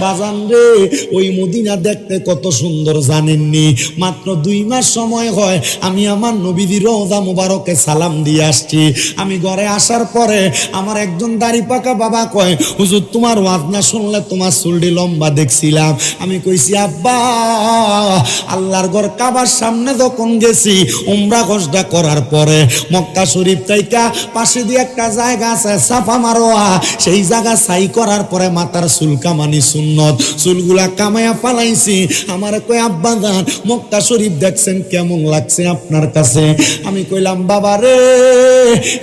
বাজান রে, ওই মদিনা দেখতে কত সুন্দর জানেননি? মাত্র 2 মাস সময় হয় আমি আমার নবীর রওজা মুবারকে সালাম দিয়ে আসছি। আমি ঘরে আসার পরে আমার একজন দাড়ি পাকা বাবা কয়, হুজুর তোমার ওয়াজ না শুনলে তোমার চুলটি লম্বা দেখছিলাম। আমি কইছি আব্বা, আল্লাহর ঘর কাবার সামনে যখন গেছি উমরা হজটা করার পরে, মক্কা শরীফ থেকে পাশে দিয়ে একটা জায়গা আছে সাফা মারোয়া, সেই জায়গা ছাই করার পরে মাথার চুল কামানি সুন্নত, চুলগুলা কামাইয়া ফালাইছি। আমার কই আব্বা জান মক্কা শরীফ দেখছেন কেমন লাগছে আপনার কাছে? আমি কইলাম বাবা রে,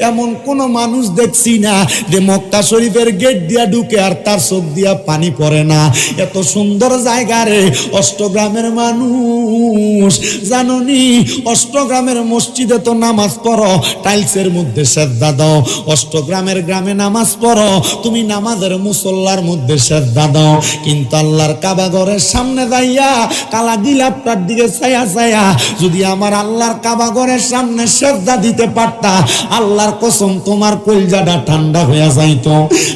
এমন কোন মানুষ দেখছি না যে মক্কা শরীফের গেট দিয়া ঢুকে আর তার চোখ দিয়া পানি পড়ে না। এত সুন্দর জায়গা রে। অষ্টগ্রামের মানুষ জাননি, অষ্টগ্রামের মসজিদে তো নামাজ পড়ো, টাইলসের মধ্যে সেজদা দাও। অষ্টগ্রামের গ্রামে নামাজ পড়ো, তুমি নামাজের মুসল্লার মধ্যে সেজদা দাও। কিন্তু আল্লাহর কাবা ঘরের সামনে যাইয়া কালা গিলাপটার দিকে ছায়া ছায়া যদি আমার আল্লাহর কাবা ঘরের সামনে সেজদা দিতে পারতা, আল্লাহর কসম তোমার কলজাটা ঠান্ডা হয়ে যাইতো।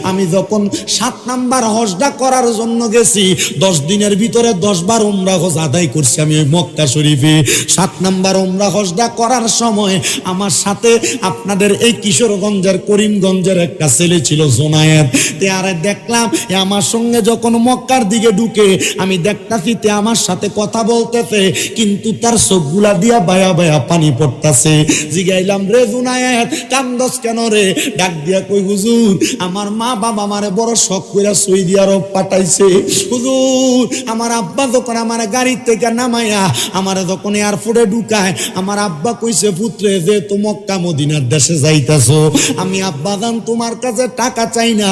আমি যখন 7 নাম্বার হজটা করার জন্য গেছি, 10 দিনের ভিতরে 10 বার উমরা হজ আদায় করছি আমি ওই মক্কা শরীফে। 7 নাম্বার উমরা হজটা করার সময় আমার সাথে আপনাদের এই কিশোরগঞ্জের করিমগঞ্জের একটা ছেলে ছিল জোনায়েত। তে আরে দেখলাম আমার সঙ্গে যখন মক্কার দিকে ঢুকে আমি দেখতাছি তে আমার সাথে কথা বলতেছে, কিন্তু তার চোখগুলা দিয়া বায়া বায়া পানি পড়তাছে। জিগাইলাম রে জোনায়েত কান্দস কেন রে? ডাক দিয়া কই হুজুর আমার মা বাবা আমারে বড় শখ কইরা সৌদি আরব পাঠাইছে। হুজুর আমার আব্বা যখন আমার গাড়ি থেকে নামাইয়া আমারে যখন এয়ারপোর্টে ঢুকায়, আমার আব্বা কইছে পুত্রে যে তো মক্কা মদিনার দেশে যাইতাছো, আমি আব্বা জান তোমার কাছে টাকা চাই না,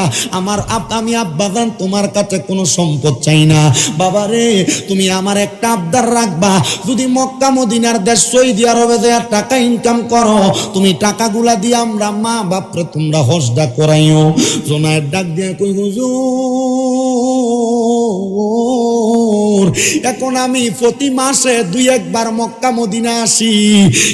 আমি আব্বা জান তোমার কাছে কোনো সম্পদ চাই না। বাবা রে তুমি আমার একটা আবদার রাখবা, যদি মক্কা মদিনার দেশ সৌদি আরবে যে টাকা ইনকাম করো, তুমি টাকাগুলা দিয়ে আমরা মা বাপরে তোমরা হজটা করাইও। জোনায়েত ডাক দিয়ে কই হুজুর এখন আমি প্রতি মাসে 2-1 বার মক্কা মদিনা আসি,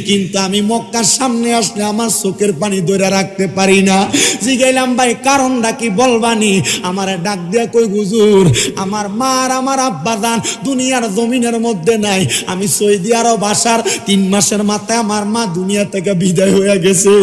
কিন্তু আমি মক্কার সামনে আসলে আমার চোখের পানি ধরে রাখতে পারি না। জিগাইলাম ভাই কারণটা কি বলবানি? আমারে ডাক দিয়া কই হুজুর আমার মা আর আমার আব্বা জান দুনিয়ার জমিনের মধ্যে নাই, আমি সৌদি আরব আসার 3 মাসের মাথায় আমার মা দুনিয়া থেকে বিদায় হয়ে গেছে।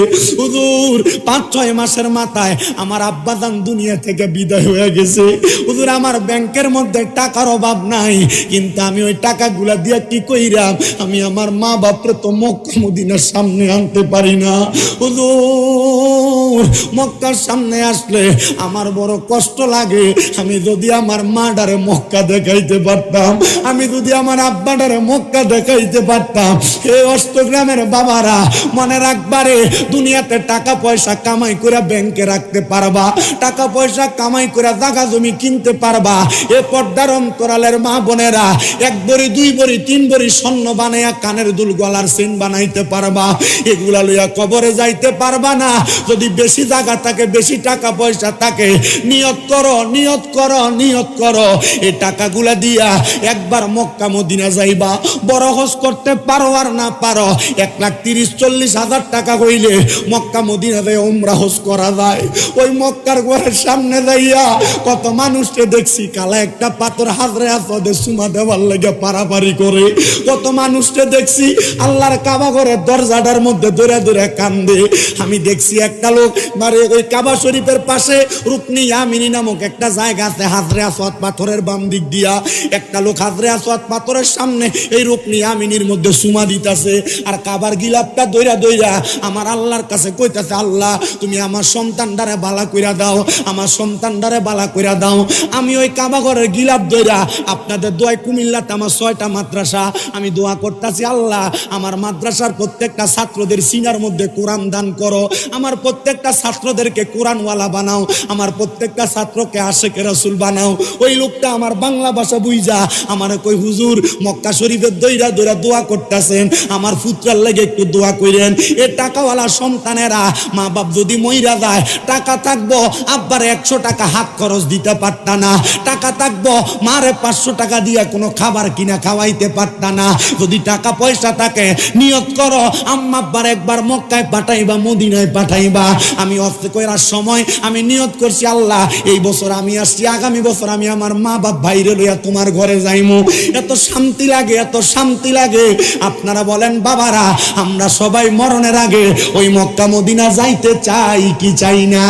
হুজুর 5-6 মাসের মাথায় আমার আব্বা জান দুনিয়া থেকে বিদায় হয়ে গেছে। হুজুর আমার ব্যাংকের মধ্যে টাকার অভাব নাই, কিন্তু আমি ওই টাকাগুলা দিয়া কি কইরাম? আমি আমার মা বাপরে তো মক্কা মদিনার সামনে আনতে পারি না। হুজুর মক্কার সামনে আসলে আমার বড় কষ্ট লাগে। আমি যদি আমার মাডারে মক্কা দেখাইতে পারতাম, আমি যদি আমার আব্বাডারে মক্কা দেখাইতে পারতাম। এই অষ্টগ্রামের বাবারা মনে রাখবারে, দুনিয়াতে টাকা পয়সা কামাই করে ব্যাংকে রাখতে পারবা, টাকা পয়সা কামাই করে জায়গা জমি কিনতে পারবা। এ পর্দার অন্তরালের মা বোনেরা 1 ভরি 2 ভরি 3 ভরি স্বর্ণ বানাইয়া কানের দুল গলার চেন বানাইতে পারবা, এগুলা লইয়া কবরে যাইতে পারবা না। যদি বেশি জায়গা থাকে, বেশি টাকা পয়সা থাকে, নিয়ত করো নিয়ত করো নিয়ত করো, এই টাকাগুলা দিয়া একবার মক্কা মদিনা যাইবা। বড় হজ করতে পারো আর না পারো, 1,30,40 হাজার টাকা হইলে মক্কা মদিনাতে উমরা হজ করা যায়। ওই মক্কার ঘরের সামনে যাইয়া কত মানুষকে দেখছি কালা একটা পাথর হাজরে আসওয়াদে চুমা দেওয়ার লেগে পারাপারি করে, কত মানুষকে দেখছি আল্লাহর কাবা ঘরের দরজাটার মধ্যে ধরে ধরে কান্দে। আমি দেখছি একটা লোক মানে ওই কাবা শরীফের পাশে রুকনি ইয়ামিনী নামক একটা জায়গা আছে, হাজরে আসওয়াদ পাথরের বাম দিক দিয়া একটা লোক হাজরে আসওয়াদ পাথরের সামনে এই রুকনি ইয়ামিনীর মধ্যে চুমা দিতাছে, আর কাবার গিলাপটা দইরা দইরা আমার আল্লাহর কাছে কইতাছে, আল্লাহ তুমি আমার সন্তানটারে বালা কইরা দাও, আমার সন্তানটারে বালা কইরা দাও। আমি ওই কাবা ঘরের গিলাপ দইরা আপনাদের দোয়ায় কুমিল্লাতে আমার 6টা মাদ্রাসা, আমি দোয়া করতেছি আল্লাহ আমার মাদ্রাসার প্রত্যেকটা ছাত্রদের সিনার মধ্যে কোরআন দান করো, আমার প্রত্যেকটা ছাত্রদেরকে কোরআনওয়ালা বানাও, আমার প্রত্যেকটা ছাত্রকে আশেকে রাসূল বানাও। ওই লোকটা আমার বাংলা ভাষা বুঝা আমার কই হুজুর মক্কা শরীফের দইরা দইরা দোয়া করতেছেন, আমার পুত্রের লাগে একটু দোয়া করেন। এ টাকাওয়ালা সন্তানেরা মা বাপ যদি মইরা যায়, টাকা থাকবো আব্বার 100 টাকা হাত খরচ দিতে পারতা না, টাকা থাকবো মারে 500 টাকা টাকা দিয়া কোনো খাবার কিনা খাওয়াইতে পারতা না। যদি টাকা পয়সা থাকে নিয়ত করো আম্মা আব্বার একবার মক্কায় পাঠাইবা, মদিনায় পাঠাইবা। আমি অস্ত করার সময় আমি নিয়ত করছি, আল্লাহ এই বছর আমি আসছি, আগামী বছর আমি আমার মা বাপ ভাইরে লইয়া তোমার ঘরে যাইমু। এত শান্তি লাগে, এত শান্তি লাগে। আপনারা বলেন বাবারা, আমরা সবাই মরণের আগে ওই মক্কা মদিনা যাইতে চাই কি চাই না?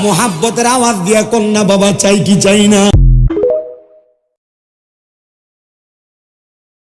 মোহাব্বতের আওয়াজ দিয়া কন্যা বাবা চাই কি চাই না?